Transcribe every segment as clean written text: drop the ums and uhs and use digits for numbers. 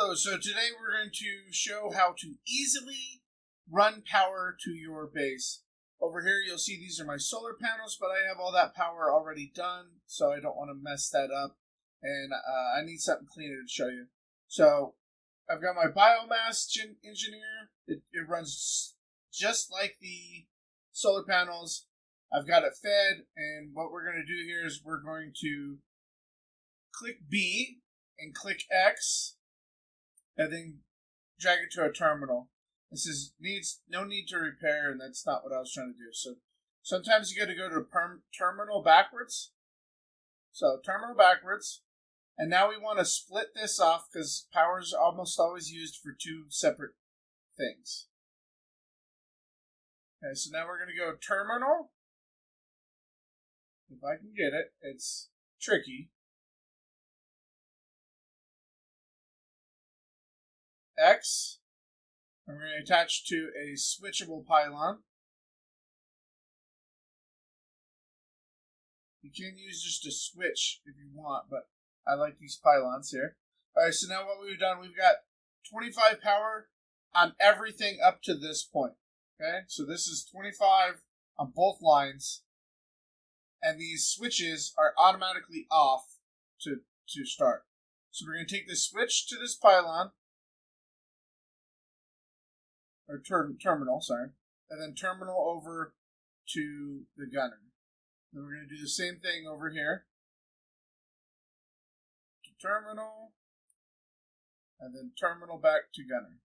Hello, so today we're going to show how to easily run power to your base. Over here you'll see these are my solar panels, but I have all that power already done, so I don't want to mess that up, and I need something cleaner to show you. So I've got my biomass engineer. It runs just like the solar panels. I've got it fed, and what we're going to do here is we're going to click B and click X, and then drag it to a terminal. This is no need to repair, and that's not what I was trying to do. So sometimes you got to go to terminal backwards. So terminal backwards, and now we want to split this off because power is almost always used for two separate things. Okay, so now we're going to go terminal. If I can get it, it's tricky. X, and we're going to attach to a switchable pylon. You can use just a switch if you want, but I like these pylons here. Alright, so now what we've done, we've got 25 power on everything up to this point. Okay, so this is 25 on both lines, and these switches are automatically off to start. So we're going to take this switch to this pylon, or terminal, sorry, and then terminal over to the gunner. Then we're going to do the same thing over here. To terminal, and then terminal back to gunner.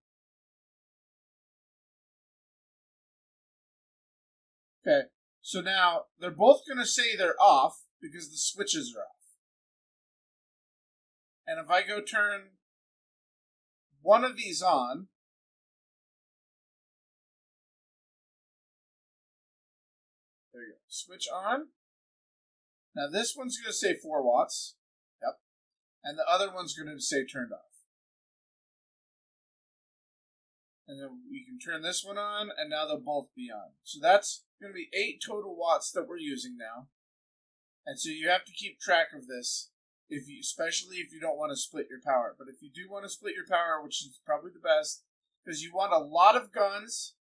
Okay, so now they're both going to say they're off because the switches are off. And if I go turn one of these on, there you go. Switch on. Now this one's going to say 4 watts. Yep. And the other one's going to say turned off. And then we can turn this one on, and now they'll both be on. So that's going to be 8 total watts that we're using now. And so you have to keep track of this, especially if you don't want to split your power. But if you do want to split your power, which is probably the best, because you want a lot of guns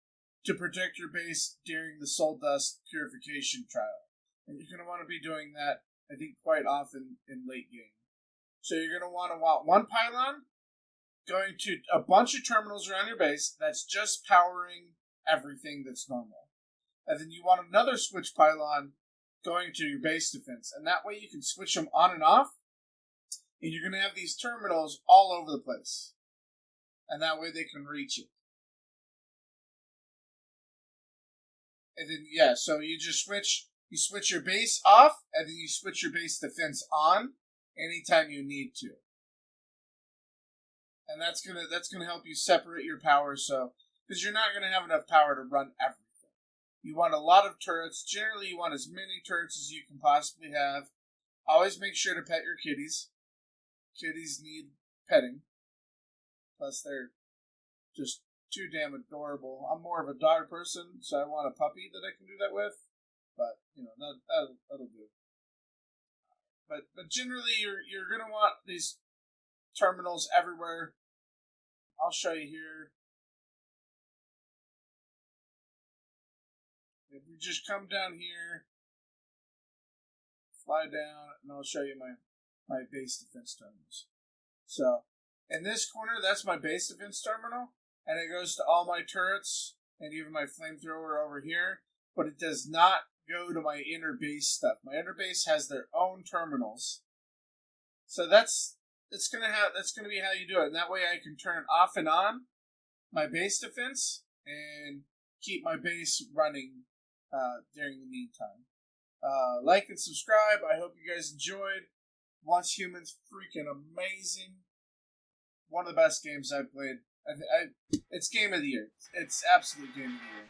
to protect your base during the soul dust purification trial. And you're going to want to be doing that, I think, quite often in late game. So you're going to want one pylon going to a bunch of terminals around your base that's just powering everything that's normal. And then you want another switch pylon going to your base defense. And that way you can switch them on and off. And you're going to have these terminals all over the place. And that way they can reach it. And then, yeah, so you just switch your base off, and then you switch your base defense on anytime you need to. And that's gonna help you separate your power, so because you're not gonna have enough power to run everything. You want a lot of turrets. Generally, you want as many turrets as you can possibly have. Always make sure to pet your kitties. Kitties need petting. Plus, they're just too damn adorable. I'm more of a dog person, so I want a puppy that I can do that with. But that'll do. But generally, you're gonna want these terminals everywhere. I'll show you here. If we just come down here, fly down, and I'll show you my base defense terminals. So in this corner, that's my base defense terminal. And it goes to all my turrets and even my flamethrower over here, but it does not go to my inner base stuff. My inner base has their own terminals, so that's gonna be how you do it. And that way, I can turn off and on my base defense and keep my base running during the meantime. Like and subscribe. I hope you guys enjoyed. Once Human's freaking amazing. One of the best games I've played. It's game of the year. It's absolute game of the year.